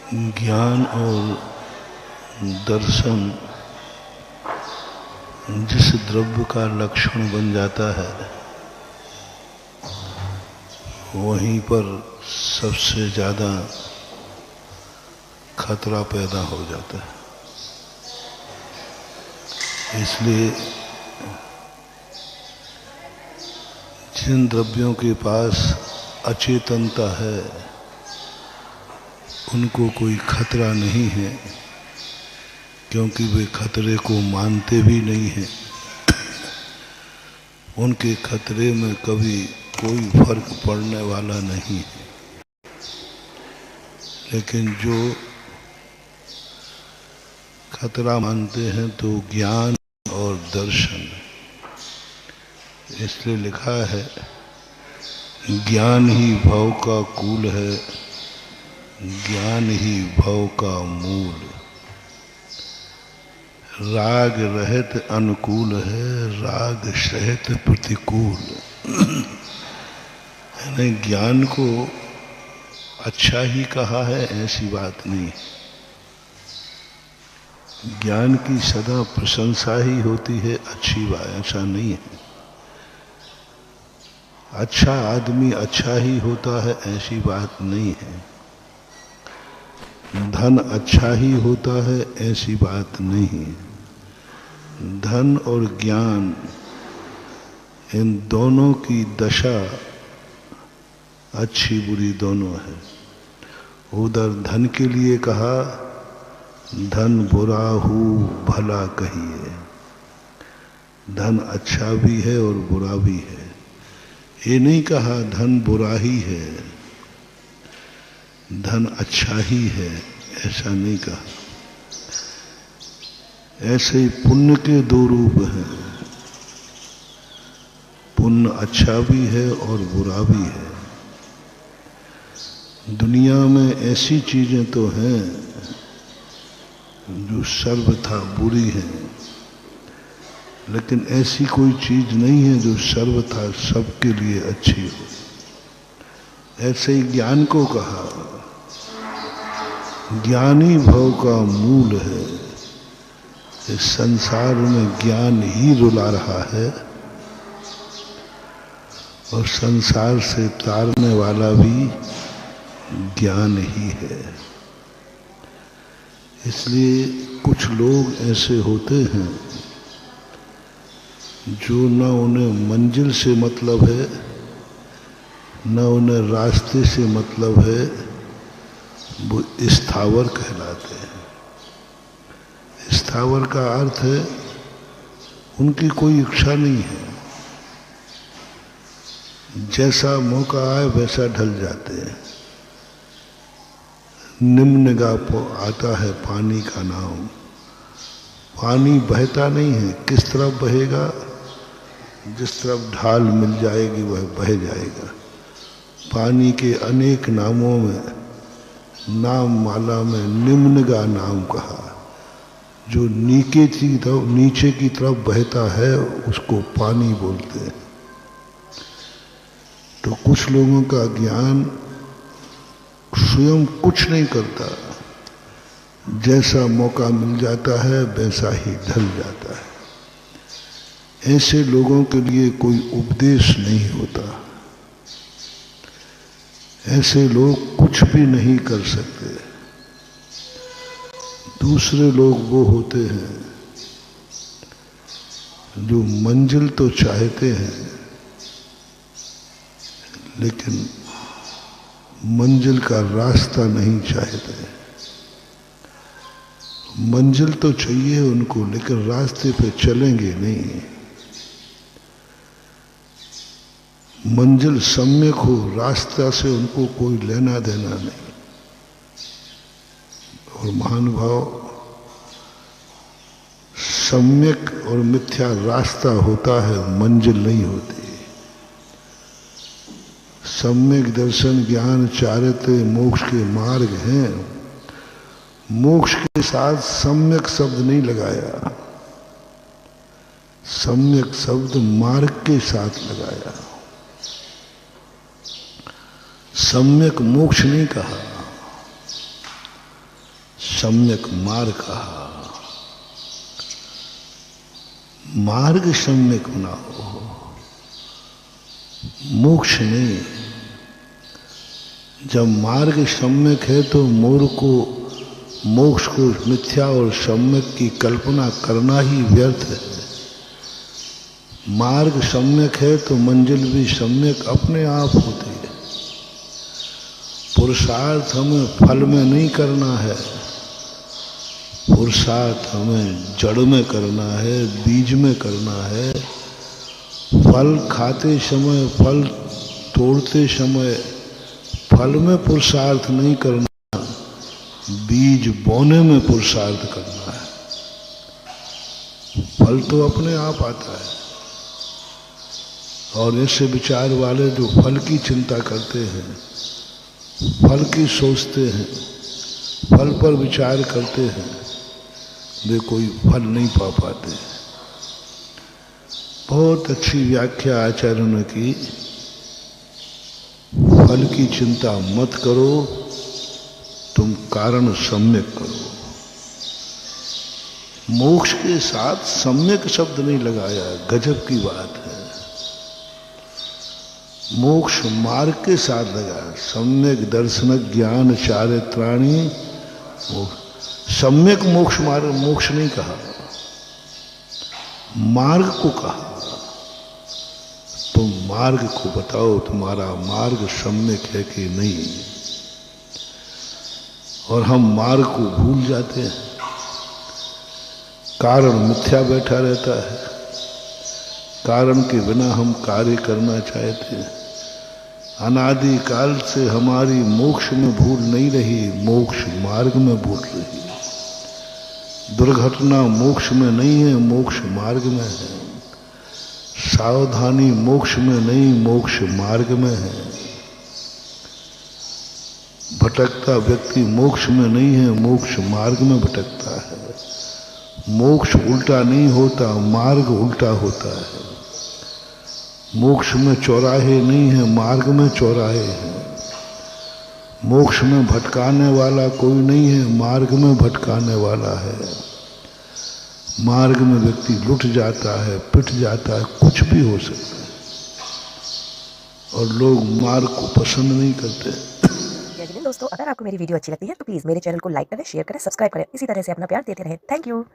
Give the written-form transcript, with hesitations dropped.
ज्ञान और दर्शन जिस द्रव्य का लक्षण बन जाता है, वहीं पर सबसे ज़्यादा खतरा पैदा हो जाता है। इसलिए जिन द्रव्यों के पास अचेतनता है, उनको कोई खतरा नहीं है, क्योंकि वे खतरे को मानते भी नहीं हैं। उनके खतरे में कभी कोई फर्क पड़ने वाला नहीं है। लेकिन जो खतरा मानते हैं तो ज्ञान और दर्शन। इसलिए लिखा है, ज्ञान ही भव का कूल है, ज्ञान ही भव का मूल। राग रहित अनुकूल है, राग सहित प्रतिकूल। यानी ज्ञान को अच्छा ही कहा है, ऐसी बात नहीं। ज्ञान की सदा प्रशंसा ही होती है, अच्छी बात ऐसा नहीं है। अच्छा आदमी अच्छा ही होता है, ऐसी बात नहीं है। धन अच्छा ही होता है, ऐसी बात नहीं। धन और ज्ञान, इन दोनों की दशा अच्छी बुरी दोनों है। उधर धन के लिए कहा, धन बुरा हो भला कहिए। धन अच्छा भी है और बुरा भी है। ये नहीं कहा धन बुरा ही है, धन अच्छा ही है, ऐसा नहीं कहा। ऐसे ही पुण्य के दो रूप हैं। पुण्य अच्छा भी है और बुरा भी है। दुनिया में ऐसी चीजें तो हैं जो सर्वथा बुरी हैं, लेकिन ऐसी कोई चीज नहीं है जो सर्वथा सबके लिए अच्छी हो। ऐसे ही ज्ञान को कहा, ज्ञानी भव का मूल है। इस संसार में ज्ञान ही रुला रहा है, और संसार से तारने वाला भी ज्ञान ही है। इसलिए कुछ लोग ऐसे होते हैं जो न उन्हें मंजिल से मतलब है, न उन्हें रास्ते से मतलब है, वो स्थावर कहलाते हैं। स्थावर का अर्थ है उनकी कोई इच्छा नहीं है, जैसा मौका आए वैसा ढल जाते हैं। निम्न गाह आता है पानी का नाम। पानी बहता नहीं है, किस तरफ बहेगा? जिस तरफ ढाल मिल जाएगी वह बह जाएगा। पानी के अनेक नामों में, नाम माला में निम्नगा नाम कहा। जो नीचे की तरफ बहता है उसको पानी बोलते हैं। तो कुछ लोगों का ज्ञान स्वयं कुछ नहीं करता, जैसा मौका मिल जाता है वैसा ही ढल जाता है। ऐसे लोगों के लिए कोई उपदेश नहीं होता। ऐसे लोग कुछ भी नहीं कर सकते। दूसरे लोग वो होते हैं जो मंजिल तो चाहते हैं, लेकिन मंजिल का रास्ता नहीं चाहते। मंजिल तो चाहिए उनको, लेकिन रास्ते पे चलेंगे नहीं। मंजिल सम्यक हो, रास्ता से उनको कोई लेना देना नहीं। और महानुभाव, सम्यक और मिथ्या रास्ता होता है, मंजिल नहीं होती। सम्यक दर्शन ज्ञान चारित्र मोक्ष के मार्ग हैं। मोक्ष के साथ सम्यक शब्द नहीं लगाया, सम्यक शब्द मार्ग के साथ लगाया। सम्यक मोक्ष नहीं कहा। सम्यक मार्ग कहा। मार्ग सम्यक बनाओ, मोक्ष नहीं। जब मार्ग सम्यक है तो मूर्ख को मोक्ष को मिथ्या और सम्यक की कल्पना करना ही व्यर्थ है। मार्ग सम्यक है तो मंजिल भी सम्यक अपने आप होती है। पुरुषार्थ हमें फल में नहीं करना है, पुरुषार्थ हमें जड़ में करना है, बीज में करना है। फल खाते समय, फल तोड़ते समय फल में पुरुषार्थ नहीं करना, बीज बोने में पुरुषार्थ करना है। फल तो अपने आप आता है। और ऐसे विचार वाले जो फल की चिंता करते हैं, फल की सोचते हैं, फल पर विचार करते हैं, वे कोई फल नहीं पा पाते। बहुत अच्छी व्याख्या आचार्य ने की, फल की चिंता मत करो, तुम कारण सम्यक करो। मोक्ष के साथ सम्यक शब्द नहीं लगाया, गजब की बात है। मोक्ष मार्ग के साथ लगाया, सम्यक दर्शन ज्ञान चारित्राणी। सम्यक मोक्ष मार्ग, मोक्ष नहीं कहा, मार्ग को कहा। तुम मार्ग को बताओ, तुम्हारा मार्ग सम्यक है कि नहीं। और हम मार्ग को भूल जाते हैं, कारण मिथ्या बैठा रहता है, कारण के बिना हम कार्य करना चाहते हैं। अनादि काल से हमारी मोक्ष में भूल नहीं रही, मोक्ष मार्ग में भूल रही। दुर्घटना मोक्ष में नहीं है, मोक्ष मार्ग में है। सावधानी मोक्ष में नहीं, मोक्ष मार्ग में है। भटकता व्यक्ति मोक्ष में नहीं है, मोक्ष मार्ग में भटकता है। मोक्ष उल्टा नहीं होता, मार्ग उल्टा होता है। मोक्ष में चौराहे नहीं है, मार्ग में चौराहे हैं। मोक्ष में भटकाने वाला कोई नहीं है, मार्ग में भटकाने वाला है। मार्ग में व्यक्ति लुट जाता है, पिट जाता है, कुछ भी हो सकता है, और लोग मार्ग को पसंद नहीं करते। दोस्तों, अगर आपको मेरी वीडियो अच्छी लगती है तो प्लीज मेरे चैनल को लाइक करें, शेयर करें, सब्सक्राइब करें। इसी तरह से अपना प्यार देते रहें। Thank you.